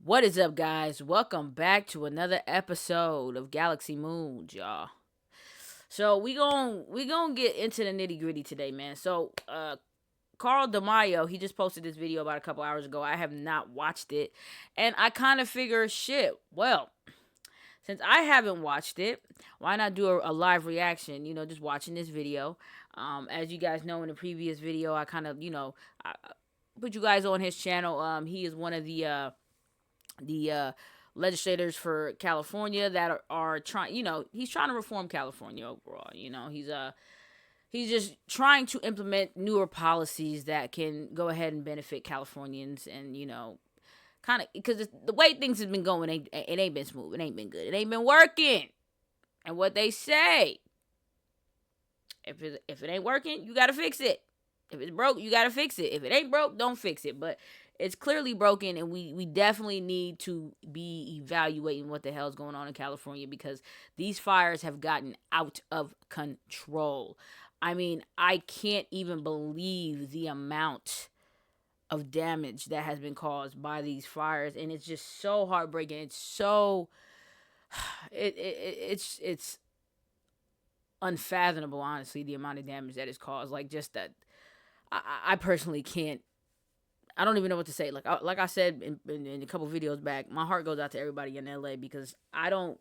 What is up, guys? Welcome back to another episode of Galaxy Moons, y'all. So we gonna get into the nitty gritty today, man. Carl DeMaio, he just posted this video about a couple hours ago. I have not watched it, and I kind of figure, shit. Well, since I haven't watched it, why not do a live reaction? Just watching this video. As you guys know, in the previous video, I kind of, I put you guys on his channel. He is one of the legislators for California that are trying, he's trying to reform California overall. He's just trying to implement newer policies that can go ahead and benefit Californians, and kind of because the way things have been going, it ain't been smooth. It ain't been good. It ain't been working. And what they say, if it ain't working, you gotta fix it. If it's broke, you gotta fix it. If it ain't broke, don't fix it. But it's clearly broken, and we definitely need to be evaluating what the hell is going on in California, because these fires have gotten out of control. I mean, I can't even believe the amount of damage that has been caused by these fires, and it's just so heartbreaking. It's so it's unfathomable, honestly, the amount of damage that is caused. Like, just that I personally can't. I don't even know what to say. Like I said in a couple videos back, my heart goes out to everybody in LA, because I don't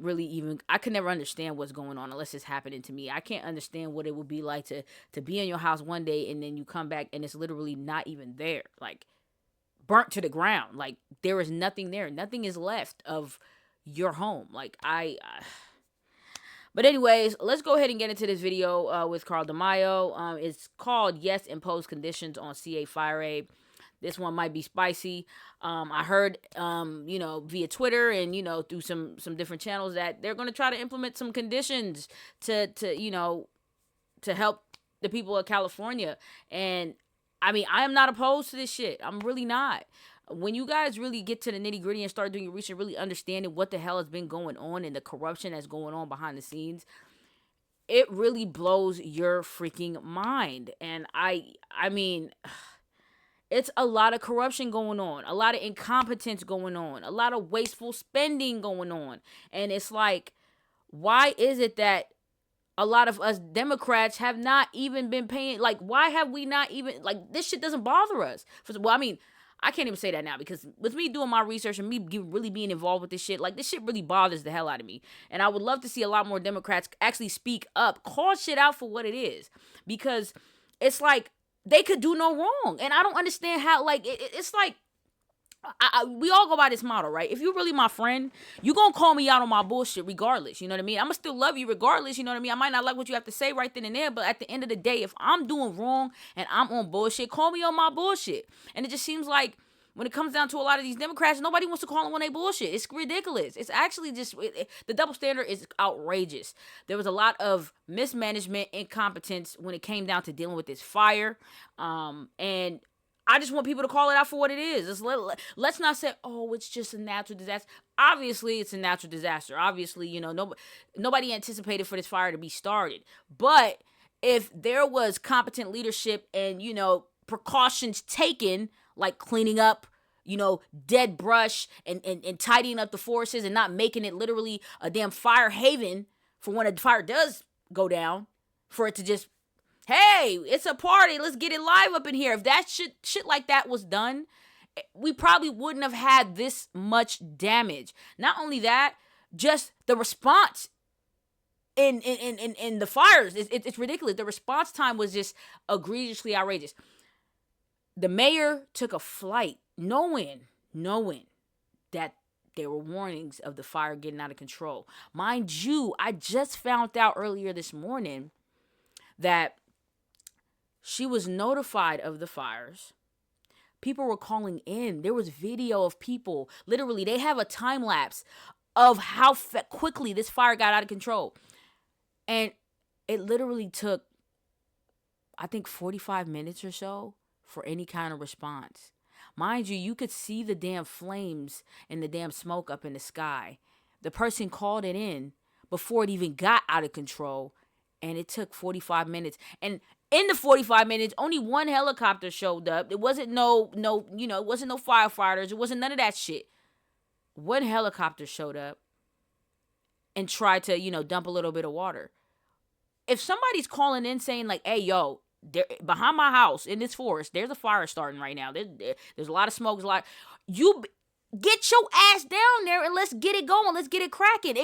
really even, I could never understand what's going on unless it's happening to me. I can't understand what it would be like to be in your house one day and then you come back and it's literally not even there. Like, burnt to the ground. Like, there is nothing there. Nothing is left of your home. Like, but anyways, let's go ahead and get into this video with Carl DeMaio. It's called Yes, Impose Conditions on CA Fire Aid. This one might be spicy. I heard, via Twitter and, through some different channels, that they're going to try to implement some conditions to help the people of California. And, I mean, I am not opposed to this shit. I'm really not. When you guys really get to the nitty gritty and start doing your research, really understanding what the hell has been going on and the corruption that's going on behind the scenes, it really blows your freaking mind. And I mean, it's a lot of corruption going on, a lot of incompetence going on, a lot of wasteful spending going on. And it's like, why is it that a lot of us Democrats have not even been paying? Like, why have we not even, like, this shit doesn't bother us? Well, I mean, I can't even say that now, because with me doing my research and me really being involved with this shit, like, this shit really bothers the hell out of me. And I would love to see a lot more Democrats actually speak up, call shit out for what it is, because it's like they could do no wrong. And I don't understand how, like, it's like, we all go by this model, right? If you're really my friend, you gonna call me out on my bullshit regardless, you know what I mean? I'm gonna still love you regardless, you know what I mean? I might not like what you have to say right then and there, but at the end of the day, if I'm doing wrong and I'm on bullshit, call me on my bullshit. And it just seems like when it comes down to a lot of these Democrats, nobody wants to call them on their bullshit. It's ridiculous. It's actually just, the double standard is outrageous. There was a lot of mismanagement, incompetence when it came down to dealing with this fire. And I just want people to call it out for what it is. Let's not say, oh, it's just a natural disaster. Obviously, it's a natural disaster. Obviously, nobody anticipated for this fire to be started. But if there was competent leadership and, precautions taken, like cleaning up, dead brush and tidying up the forests and not making it literally a damn fire haven for when a fire does go down, for it to just, hey, it's a party, let's get it live up in here. If that shit like that was done, we probably wouldn't have had this much damage. Not only that, just the response in the fires, it's ridiculous. The response time was just egregiously outrageous. The mayor took a flight knowing that there were warnings of the fire getting out of control. Mind you, I just found out earlier this morning that she was notified of the fires. People were calling in. There was video of people. Literally, they have a time lapse of how quickly this fire got out of control. And it literally took, I think, 45 minutes or so for any kind of response. Mind you, you could see the damn flames and the damn smoke up in the sky. The person called it in before it even got out of control, and it took 45 minutes. And In the 45 minutes, only one helicopter showed up. It wasn't it wasn't no firefighters. It wasn't none of that shit. One helicopter showed up and tried to, dump a little bit of water. If somebody's calling in saying like, hey, yo, there, behind my house in this forest, there's a fire starting right now. There's a lot of smoke. You get your ass down there and let's get it going. Let's get it cracking.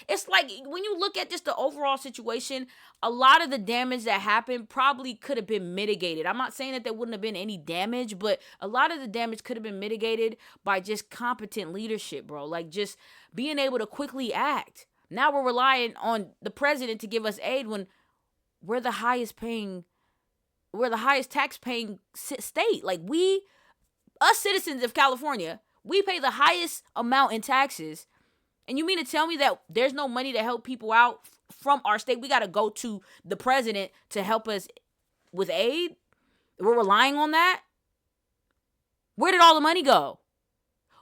It's like when you look at just the overall situation, a lot of the damage that happened probably could have been mitigated. I'm not saying that there wouldn't have been any damage, but a lot of the damage could have been mitigated by just competent leadership, bro. Like just being able to quickly act. Now we're relying on the president to give us aid when we're the highest tax paying state. Like us citizens of California, we pay the highest amount in taxes. And you mean to tell me that there's no money to help people out from our state? We got to go to the president to help us with aid? We're relying on that? Where did all the money go?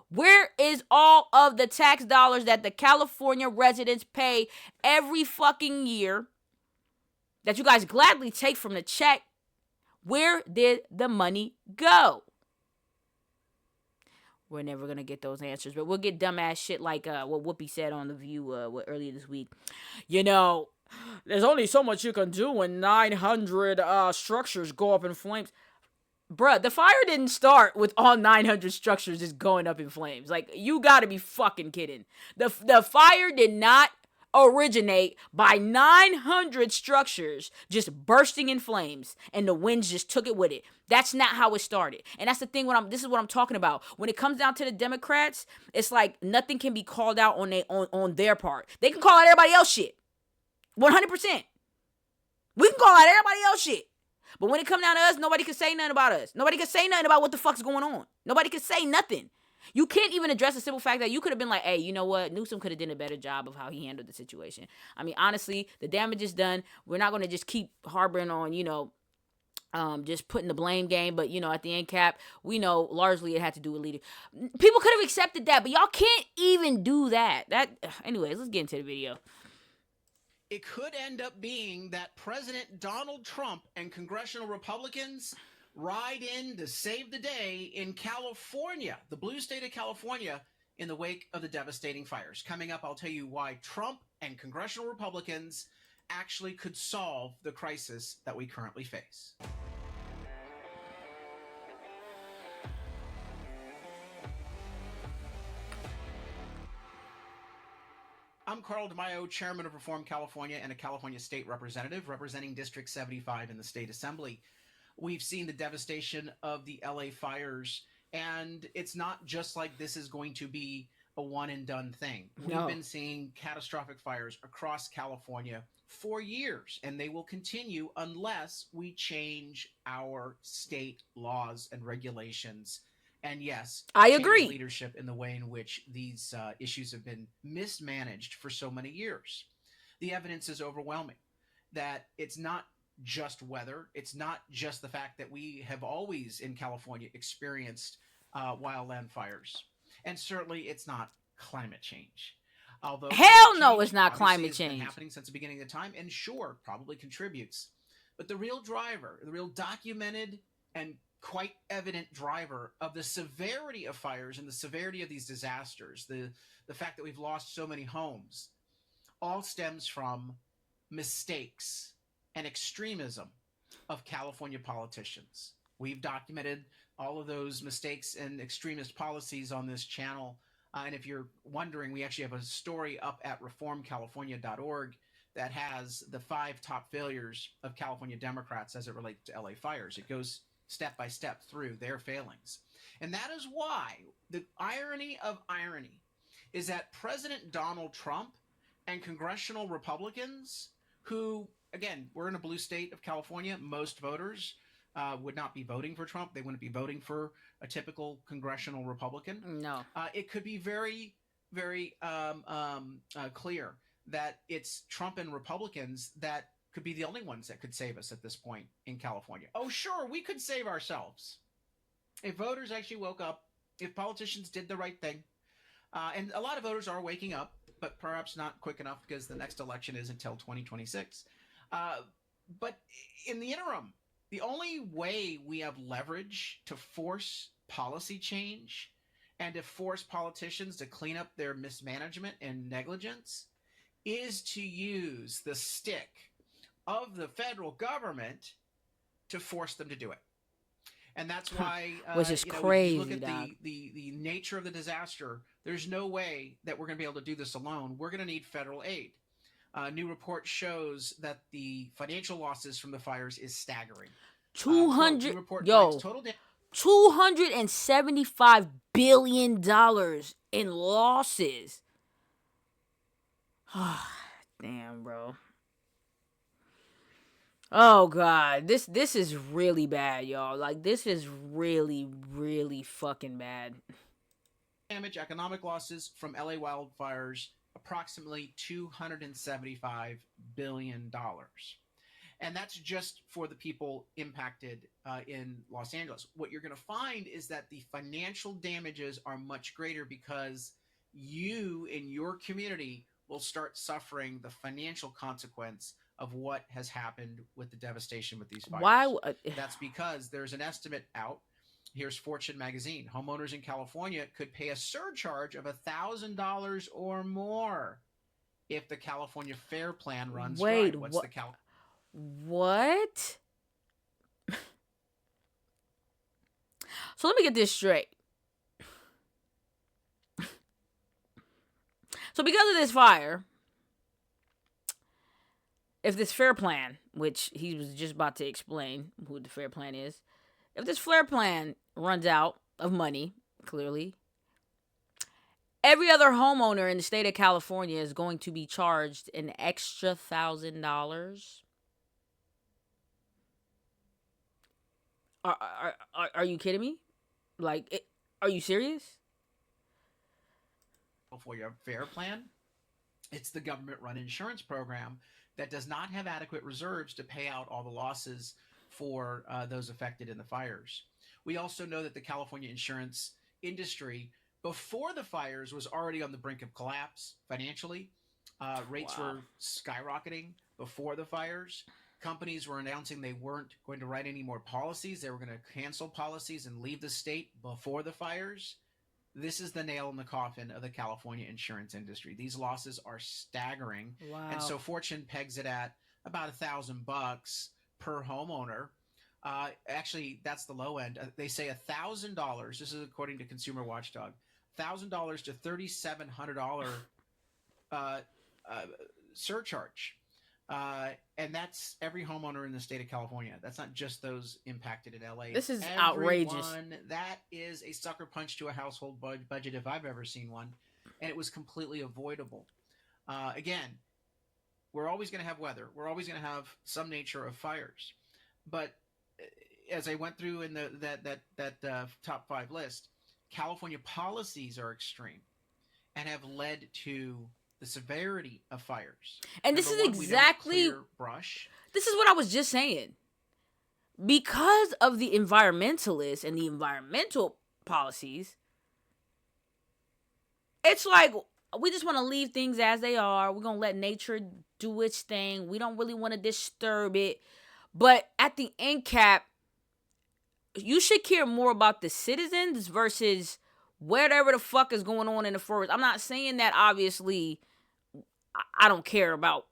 Where is all of the tax dollars that the California residents pay every fucking year that you guys gladly take from the check? Where did the money go? We're never going to get those answers, but we'll get dumbass shit like what Whoopi said on The View earlier this week. There's only so much you can do when 900 structures go up in flames. Bruh, the fire didn't start with all 900 structures just going up in flames. Like, you gotta be fucking kidding. The fire did not originate by 900 structures just bursting in flames and the winds just took it with it. That's not how it started. And that's the thing this is what I'm talking about. When it comes down to the Democrats, it's like nothing can be called out on their part. They can call out everybody else shit. 100%. We can call out everybody else shit. But when it comes down to us, nobody can say nothing about us. Nobody can say nothing about what the fuck's going on. Nobody can say nothing. You can't even address the simple fact that you could have been like, hey, you know what? Newsom could have done a better job of how he handled the situation. I mean, honestly, the damage is done. We're not going to just keep harboring on, just putting the blame game. But, at the end cap, we know largely it had to do with leader. People could have accepted that, but y'all can't even do that. Anyways, let's get into the video. It could end up being that President Donald Trump and congressional Republicans ride in to save the day in California, the blue state of California, in the wake of the devastating fires. Coming up, I'll tell you why Trump and congressional Republicans actually could solve the crisis that we currently face. I'm Carl DeMaio, chairman of Reform California and a California state representative representing District 75 in the state assembly. We've seen the devastation of the LA fires, and it's not just like this is going to be a one and done thing. No. We've been seeing catastrophic fires across California for years, and they will continue unless we change our state laws and regulations. And yes, I agree. Leadership in the way in which these issues have been mismanaged for so many years. The evidence is overwhelming that it's not just weather. It's not just the fact that we have always in California experienced wildland fires. And certainly it's not climate change. Although hell no, it's not climate change. It's been happening since the beginning of the time, and sure, probably contributes. But the real driver, the real documented and quite evident driver of the severity of fires and the severity of these disasters, the fact that we've lost so many homes, all stems from mistakes and extremism of California politicians. We've documented all of those mistakes and extremist policies on this channel. And if you're wondering, we actually have a story up at reformcalifornia.org that has the 5 top failures of California Democrats as it relates to LA fires. It goes step by step through their failings. And that is why the irony of irony is that President Donald Trump and congressional Republicans who, again, we're in a blue state of California. Most voters would not be voting for Trump. They wouldn't be voting for a typical congressional Republican. No. It could be very, very clear that it's Trump and Republicans that could be the only ones that could save us at this point in California. Oh, sure, we could save ourselves. If voters actually woke up, if politicians did the right thing, and a lot of voters are waking up, but perhaps not quick enough because the next election is until 2026. But in the interim, the only way we have leverage to force policy change and to force politicians to clean up their mismanagement and negligence is to use the stick of the federal government to force them to do it. And that's why, Which is if you look crazy, at dog. the nature of the disaster, there's no way that we're going to be able to do this alone. We're going to need federal aid. New report shows that the financial losses from the fires is staggering. Quote, new 200, report finds yo, total damage. $275 billion in losses. Damn, bro. Oh god, this is really bad, y'all. Like, this is really, really fucking bad. Damage, economic losses from LA wildfires, approximately $275 billion. And that's just for the people impacted in Los Angeles. What you're going to find is that the financial damages are much greater because you in your community will start suffering the financial consequence of what has happened with the devastation with these Why? fires. That's because there's an estimate out. Here's Fortune magazine. Homeowners in California could pay a surcharge of $1,000 or more if the California Fair Plan runs dry. Wait, What's what? the Cal? What? So let me get this straight. So because of this fire, if this fair plan, which he was just about to explain who the fair plan is, if this fair plan runs out of money, clearly, every other homeowner in the state of California is going to be charged an extra $1,000. Are you kidding me? Like, are you serious? California Fair Plan. It's the government-run insurance program that does not have adequate reserves to pay out all the losses for those affected in the fires. We also know that the California insurance industry, before the fires, was already on the brink of collapse financially. Rates Wow. were skyrocketing before the fires. Companies were announcing they weren't going to write any more policies. They were going to cancel policies and leave the state before the fires. This is the nail in the coffin of the California insurance industry. These losses are staggering. Wow. And so Fortune pegs it at about $1,000 per homeowner. Actually, that's the low end. They say $1,000. This is according to Consumer Watchdog. $1,000 to $3,700 surcharge. And that's every homeowner in the state of California. That's not just those impacted in LA. This is Everyone. outrageous. That is a sucker punch to a household budget if I've ever seen one. And it was completely avoidable. Again, we're always going to have weather. We're always going to have some nature of fires. But as I went through in that top 5 list, California policies are extreme and have led to the severity of fires. And Number this is one, exactly, brush. this is what I was just saying. Because of the environmentalists and the environmental policies, it's like we just want to leave things as they are. We're going to let nature do its thing. We don't really want to disturb it. But at the end cap, you should care more about the citizens versus whatever the fuck is going on in the forest. I'm not saying that, obviously, I don't care about,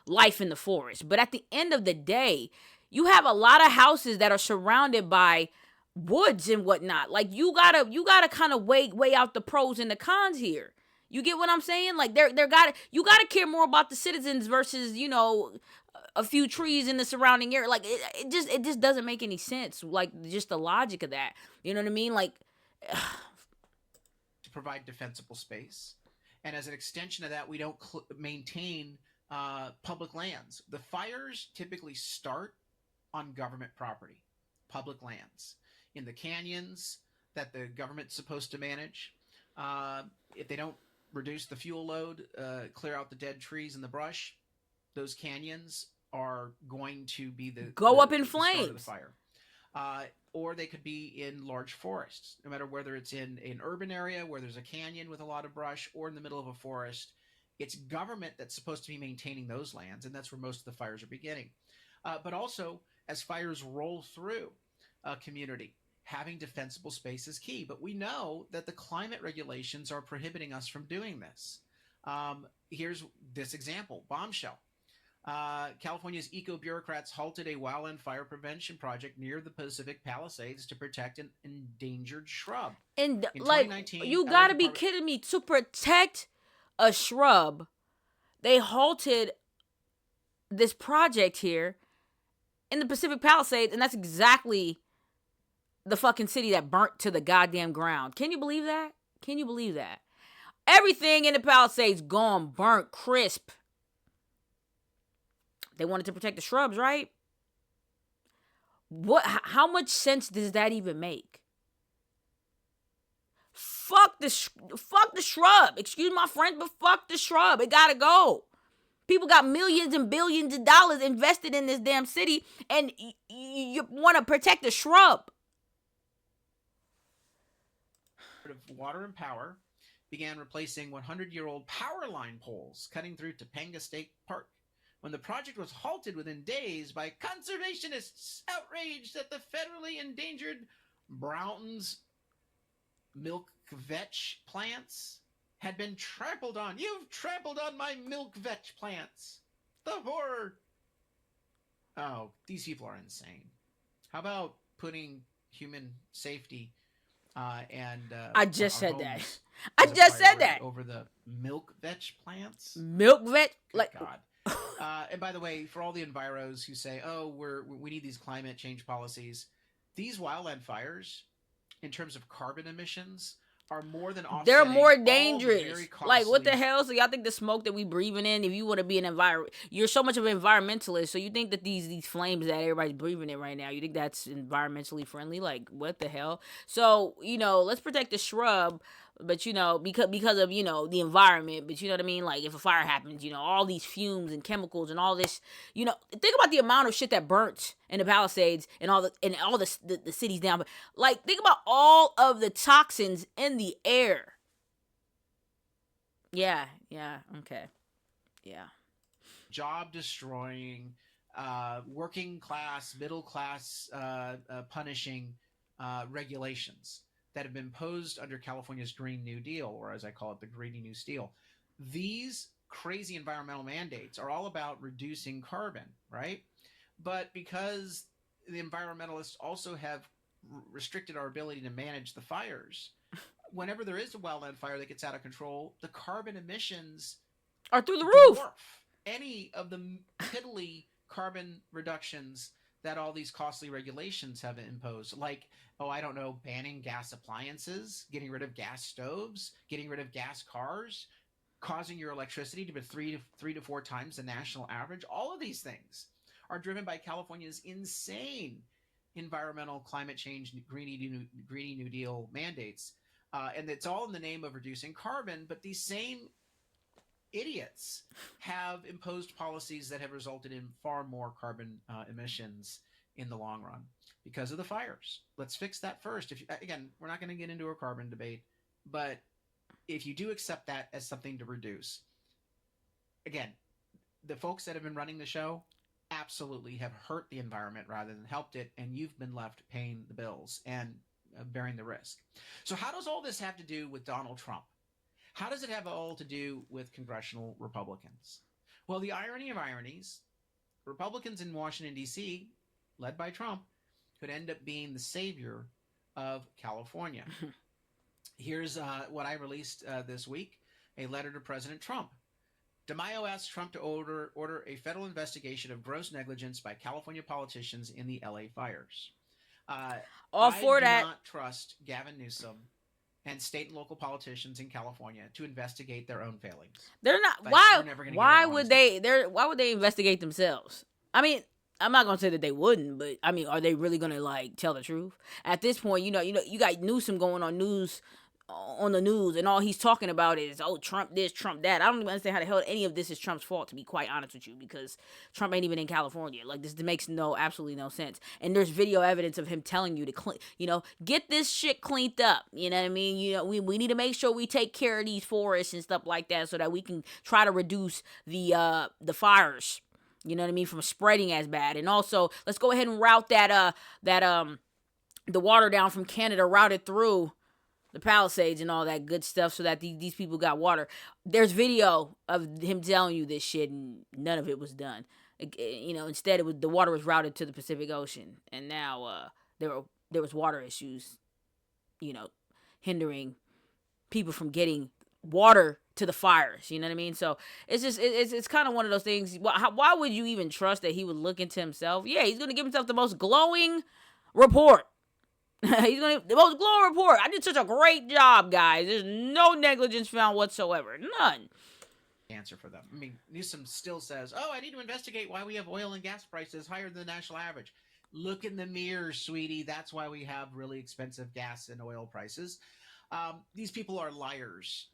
life in the forest. But at the end of the day, you have a lot of houses that are surrounded by woods and whatnot. Like, you gotta kind of weigh out the pros and the cons here. You get what I'm saying? Like, you gotta care more about the citizens versus, a few trees in the surrounding area. Like, it just doesn't make any sense. Like, just the logic of that. You know what I mean? Like, to provide defensible space. And as an extension of that, we don't maintain public lands. The fires typically start on government property, public lands, in the canyons that the government's supposed to manage. If they don't reduce the fuel load, clear out the dead trees and the brush, those canyons are going to be go up in the start of the flames. fire. Or they could be in large forests, no matter whether it's in an urban area where there's a canyon with a lot of brush or in the middle of a forest. It's government that's supposed to be maintaining those lands, and that's where most of the fires are beginning. But also, as fires roll through a community, having defensible space is key. But we know that the climate regulations are prohibiting us from doing this. Here's this example: bombshell. California's eco bureaucrats halted a wildland fire prevention project near the Pacific Palisades to protect an endangered shrub. And In like, 2019, you LA gotta be Department. kidding me! To protect a shrub, they halted this project here in the Pacific Palisades, and that's exactly the fucking city that burnt to the goddamn ground. Can you believe that? Can you believe that? Everything in the Palisades gone, burnt, crisp. They wanted to protect the shrubs, right? What? How much sense does that even make? Fuck the shrub. Excuse my French, but fuck the shrub. It gotta go. People got millions and billions of dollars invested in this damn city, and you want to protect the shrub. Of Water and Power began replacing 100-year-old power line poles cutting through Topanga State Park when the project was halted within days by conservationists outraged that the federally endangered Brown's milk vetch plants had been trampled on. You've trampled on my milk vetch plants. The horror. Oh, these people are insane. How about putting human safety I just said that. homes I as a just said priority that. over the milk vetch plants? Milk vet, Good like, God. And by the way, for all the enviros who say, "Oh, we need these climate change policies," these wildland fires, in terms of carbon emissions, are more than offsetting. they're more all the dangerous. very Like, what the costly- hell? So y'all think the smoke that we breathing in, if you want to be an environment, you're so much of an environmentalist, so you think that these flames that everybody's breathing in right now, you think that's environmentally friendly? Like, what the hell? So, let's protect the shrub, but because of the environment, but you know what I mean? Like, if a fire happens, all these fumes and chemicals and all this, think about the amount of shit that burnt in the Palisades and all the cities down. Like, think about all of the toxins in the air. Yeah, okay. Yeah. job destroying, working class, middle class punishing regulations that have been imposed under California's Green New Deal, or as I call it, the Greedy New Steel. These crazy environmental mandates are all about reducing carbon, right? But because the environmentalists also have restricted our ability to manage the fires, whenever there is a wildland fire that gets out of control, the carbon emissions Are through the roof. dwarf any of the piddly carbon reductions that all these costly regulations have imposed. Like, I don't know, banning gas appliances, getting rid of gas stoves, getting rid of gas cars, causing your electricity to be three to four times the national average. All of these things are driven by California's insane environmental climate change, greedy New Deal mandates. And it's all in the name of reducing carbon, but these same idiots have imposed policies that have resulted in far more carbon emissions in the long run because of the fires. Let's fix that first. Again, we're not going to get into a carbon debate, but if you do accept that as something to reduce, again, the folks that have been running the show absolutely have hurt the environment rather than helped it, and you've been left paying the bills and bearing the risk. So how does all this have to do with Donald Trump? How does it have all to do with congressional Republicans? Well, the irony of ironies, Republicans in Washington, D.C., led by Trump, could end up being the savior of California. Here's what I released this week, a letter to President Trump. DeMaio asked Trump to order a federal investigation of gross negligence by California politicians in the LA fires. All for that. I do not trust Gavin Newsom and state and local politicians in California to investigate their own failings. They're not. Like, why? we're never gonna Why get it would honestly. they? Why would they investigate themselves? I mean, I'm not gonna say that they wouldn't, but I mean, are they really gonna tell the truth at this point? You got Newsom going on news on the news, and all he's talking about is, oh, Trump this, Trump that. I don't even understand how the hell any of this is Trump's fault, to be quite honest with you, because Trump ain't even in California. Like, this makes absolutely no sense. And there's video evidence of him telling you to get this shit cleaned up. You know what I mean? We need to make sure we take care of these forests and stuff like that, so that we can try to reduce the fires. You know what I mean, from spreading as bad. And also, let's go ahead and route the water down from Canada, routed through the Palisades and all that good stuff, so that these people got water. There's video of him telling you this shit, and none of it was done. Instead, the water was routed to the Pacific Ocean, and now there was water issues, hindering people from getting water to the fires. You know what I mean? So it's just it's kind of one of those things. Why would you even trust that he would look into himself? Yeah, he's gonna give himself the most glowing report. The most glowing report. I did such a great job, guys. There's no negligence found whatsoever. None. Answer for them. I mean, Newsom still says, "Oh, I need to investigate why we have oil and gas prices higher than the national average." Look in the mirror, sweetie. That's why we have really expensive gas and oil prices. These people are liars.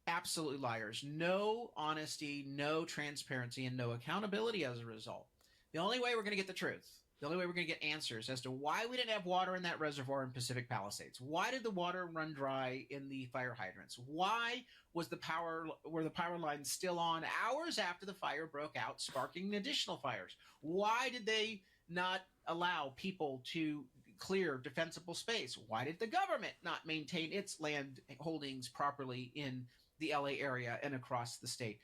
Absolutely liars. No honesty, no transparency, and no accountability as a result. The only way we're going to get the truth, the only way we're going to get answers as to why we didn't have water in that reservoir in Pacific Palisades. Why did the water run dry in the fire hydrants? Why were the power lines still on hours after the fire broke out, sparking additional fires? Why did they not allow people to clear defensible space? Why did the government not maintain its land holdings properly in the LA area and across the state?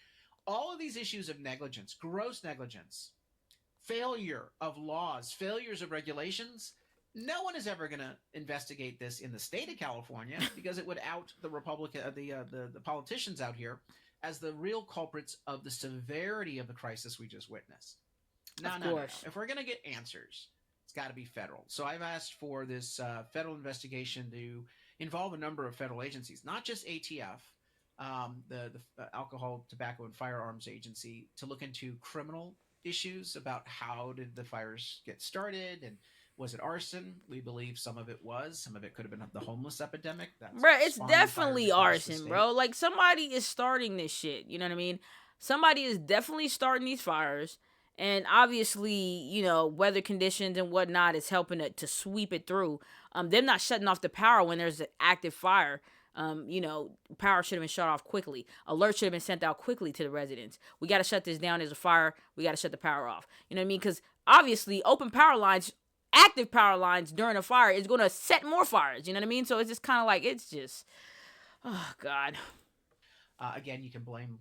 All of these issues of negligence, gross negligence, failure of laws, failures of regulations, no one is ever going to investigate this in the state of California, because it would out the politicians out here as the real culprits of the severity of the crisis we just witnessed. No. If we're going to get answers, it's got to be federal. So I've asked for this federal investigation to involve a number of federal agencies, not just ATF, the Alcohol, Tobacco, and Firearms Agency, to look into criminal issues about how did the fires get started, and was it arson? We believe some of it was. Some of it could have been the homeless epidemic. Bro, it's definitely arson, bro. Like, somebody is starting this shit. You know what I mean? Somebody is definitely starting these fires. And obviously, weather conditions and whatnot is helping to sweep it through. Them not shutting off the power when there's an active fire. Power should have been shut off quickly. Alerts should have been sent out quickly to the residents. We got to shut this down. There's a fire. We got to shut the power off. You know what I mean? Because obviously, active power lines during a fire is going to set more fires. You know what I mean? So it's just kind of like, oh, God. Again, you can blame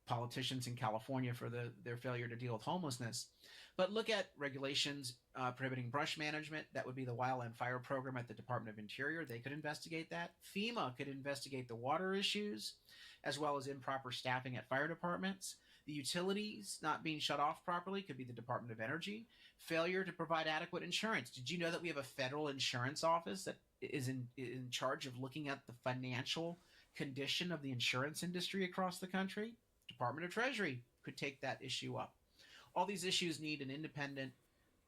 politicians in California for their failure to deal with homelessness. But look at regulations prohibiting brush management. That would be the Wildland Fire Program at the Department of Interior. They could investigate that. FEMA could investigate the water issues, as well as improper staffing at fire departments. The utilities not being shut off properly could be the Department of Energy. Failure to provide adequate insurance. Did you know that we have a federal insurance office that is in charge of looking at the financial condition of the insurance industry across the country? Department of Treasury could take that issue up. All these issues need an independent,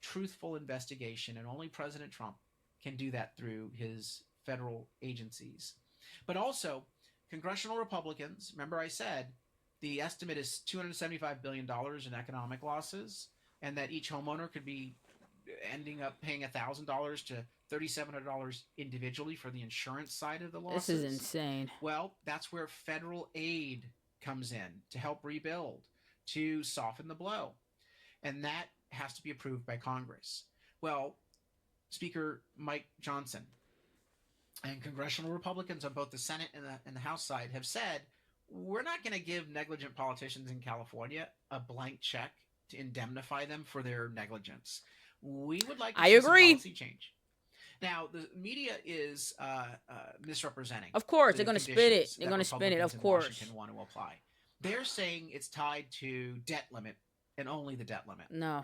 truthful investigation, and only President Trump can do that through his federal agencies. But also, congressional Republicans, remember I said the estimate is $275 billion in economic losses, and that each homeowner could be ending up paying $1,000 to $3,700 individually for the insurance side of the losses. This is insane. Well, that's where federal aid comes in to help rebuild, to soften the blow. And that has to be approved by Congress. Well, Speaker Mike Johnson and congressional Republicans on both the Senate and the House side have said, we're not going to give negligent politicians in California a blank check to indemnify them for their negligence. We would like to see some policy change. Now, the media is misrepresenting. Of course, they're going to spin it. They're going to spin it, of course. Washington want to apply. They're saying it's tied to debt limit and only the debt limit. No.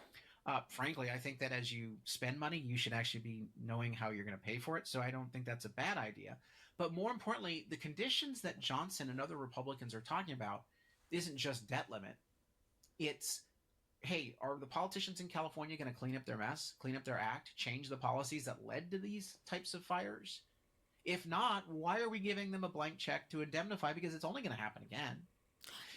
Frankly, I think that as you spend money, you should actually be knowing how you're going to pay for it. So I don't think that's a bad idea. But more importantly, the conditions that Johnson and other Republicans are talking about isn't just debt limit. It's, hey, are the politicians in California going to clean up their mess, clean up their act, change the policies that led to these types of fires? If not, why are we giving them a blank check to indemnify? Because it's only going to happen again.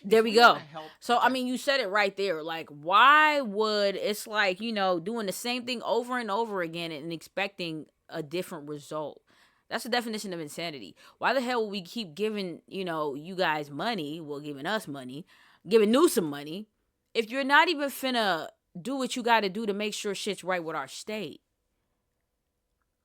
There If we we want to go. help So I protect, mean, you said it right there. Like, why would it's like, doing the same thing over and over again and expecting a different result? That's the definition of insanity. Why the hell would we keep giving, you guys money, well, giving us money, giving Newsom money, if you're not even finna do what you got to do to make sure shit's right with our state?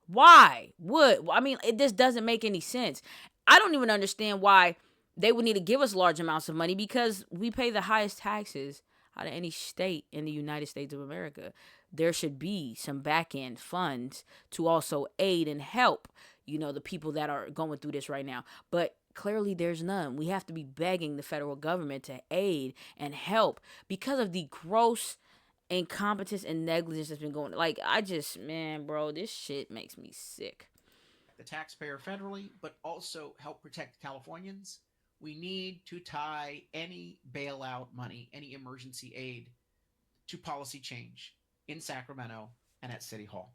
Why would I mean, it just doesn't make any sense. I don't even understand why they would need to give us large amounts of money, because we pay the highest taxes out of any state in the United States of America. There should be some back end funds to also aid and help, the people that are going through this right now. But clearly there's none. We have to be begging the federal government to aid and help because of the gross incompetence and negligence that's been going. Like, man, bro, this shit makes me sick. the taxpayer federally, but also help protect Californians, we need to tie any bailout money, any emergency aid, to policy change in Sacramento and at City Hall.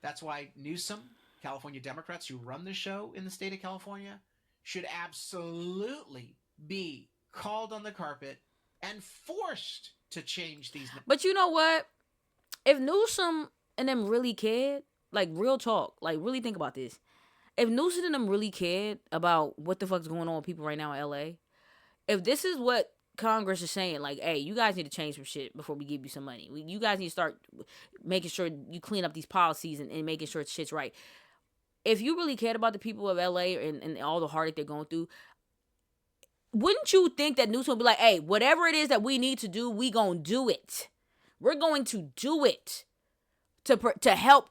That's why Newsom, California Democrats who run the show in the state of California, should absolutely be called on the carpet and forced to change these. But you know what? If Newsom and them really cared, like, real talk, like, really think about this. If Newsom and them really cared about what the fuck's going on with people right now in LA, if this is what Congress is saying, like, hey, you guys need to change some shit before we give you some money. You guys need to start making sure you clean up these policies and making sure shit's right. If you really cared about the people of LA and all the heartache they're going through, wouldn't you think that Newsom would be like, hey, whatever it is that we need to do, we gonna do it. We're going to do it to help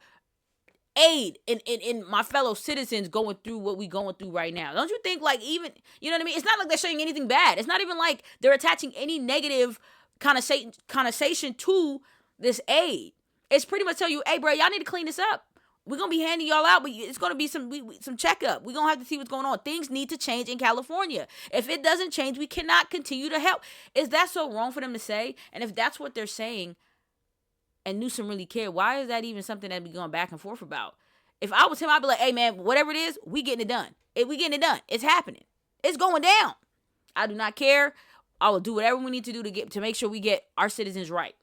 aid in my fellow citizens going through what we going through right now. Don't you think, like, even, you know what I mean? It's not like they're saying anything bad. It's not even like they're attaching any negative connotation to this aid. It's pretty much tell you, hey, bro, y'all need to clean this up. We're going to be handing y'all out, but it's going to be some checkup. We're going to have to see what's going on. Things need to change in California. If it doesn't change, we cannot continue to help. Is that so wrong for them to say? And if that's what they're saying, and Newsom really cared, why is that even something that we going back and forth about? If I was him, I'd be like, hey, man, whatever it is, we getting it done. We getting it done. It's happening. It's going down. I do not care. I will do whatever we need to do to make sure we get our citizens right.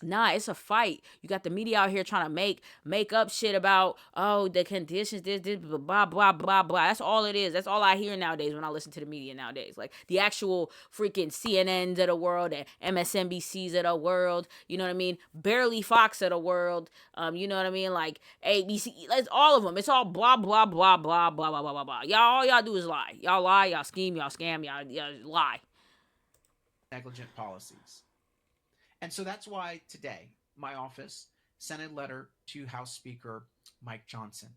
Nah, it's a fight. You got the media out here trying to make up shit about, oh, the conditions, this, blah, blah, blah, blah. That's all it is. That's all I hear nowadays when I listen to the media nowadays. Like, the actual freaking CNNs of the world and MSNBCs of the world, you know what I mean? Barely Fox of the world, you know what I mean? Like, ABC, it's all of them. It's all blah, blah, blah, blah, blah, blah, blah, blah, blah. All y'all do is lie. Y'all lie, y'all scheme, y'all scam, y'all lie. Negligent policies. And so that's why today my office sent a letter to House Speaker Mike Johnson,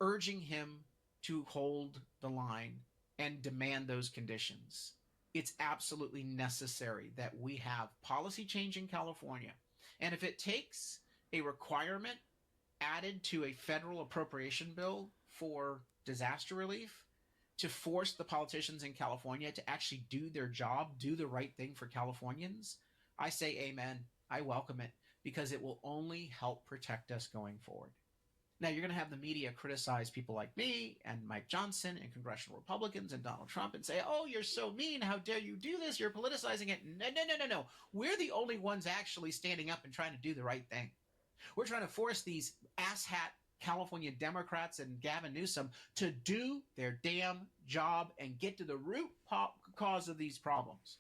urging him to hold the line and demand those conditions. It's absolutely necessary that we have policy change in California. And if it takes a requirement added to a federal appropriation bill for disaster relief to force the politicians in California to actually do their job, do the right thing for Californians, I say amen. I welcome it, because it will only help protect us going forward. Now, you're going to have the media criticize people like me and Mike Johnson and congressional Republicans and Donald Trump and say, oh, you're so mean. How dare you do this? You're politicizing it. No. We're the only ones actually standing up and trying to do the right thing. We're trying to force these asshat California Democrats and Gavin Newsom to do their damn job and get to the root cause of these problems.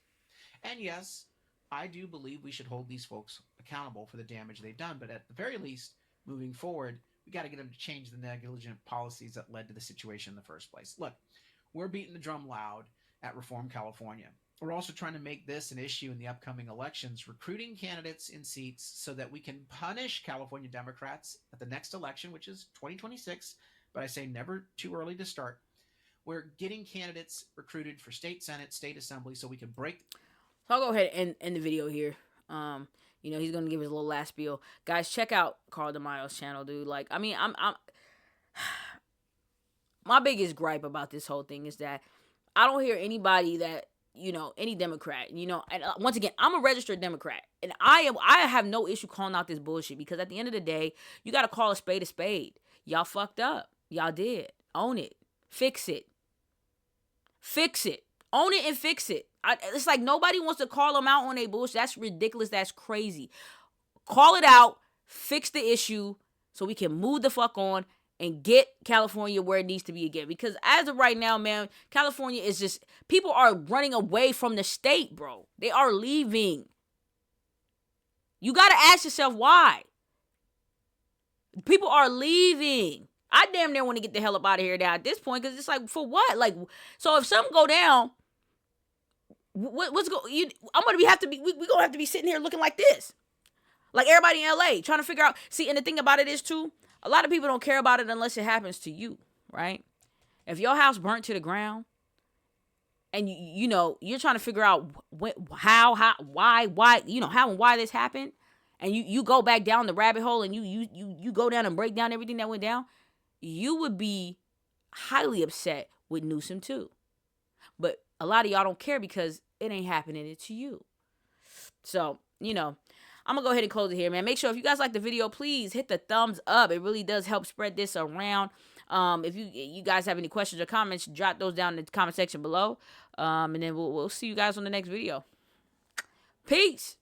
And yes, I do believe we should hold these folks accountable for the damage they've done. But at the very least, moving forward, we got to get them to change the negligent policies that led to the situation in the first place. Look, we're beating the drum loud at Reform California. We're also trying to make this an issue in the upcoming elections, recruiting candidates in seats so that we can punish California Democrats at the next election, which is 2026. But I say never too early to start. We're getting candidates recruited for state senate, state assembly, so we can break. So I'll go ahead and end the video here. He's gonna give his little last spiel. Guys, check out Carl DeMaio's channel, dude. Like, I mean, I'm my biggest gripe about this whole thing is that I don't hear anybody that, any Democrat, and once again, I'm a registered Democrat, and I have no issue calling out this bullshit, because at the end of the day, you got to call a spade a spade. Y'all fucked up. Y'all did. Own it. Fix it. Fix it. Own it and fix it. It's like nobody wants to call them out on their bullshit. That's ridiculous. That's crazy. Call it out. Fix the issue so we can move the fuck on and get California where it needs to be again. Because as of right now, man, California is just, people are running away from the state, bro. They are leaving. You got to ask yourself why. People are leaving. I damn near want to get the hell up out of here now at this point, because it's like, for what? Like, so if something go down, what's going? I'm gonna have to be. We gonna have to be sitting here looking like this, like everybody in LA trying to figure out. See, and the thing about it is too, a lot of people don't care about it unless it happens to you, right? If your house burnt to the ground, and you know you're trying to figure out how, why, how and why this happened, and you go back down the rabbit hole and you go down and break down everything that went down, you would be highly upset with Newsom too. But a lot of y'all don't care because it ain't happening to you. So, I'm going to go ahead and close it here, man. Make sure if you guys like the video, please hit the thumbs up. It really does help spread this around. If you guys have any questions or comments, drop those down in the comment section below. And then we'll see you guys on the next video. Peace.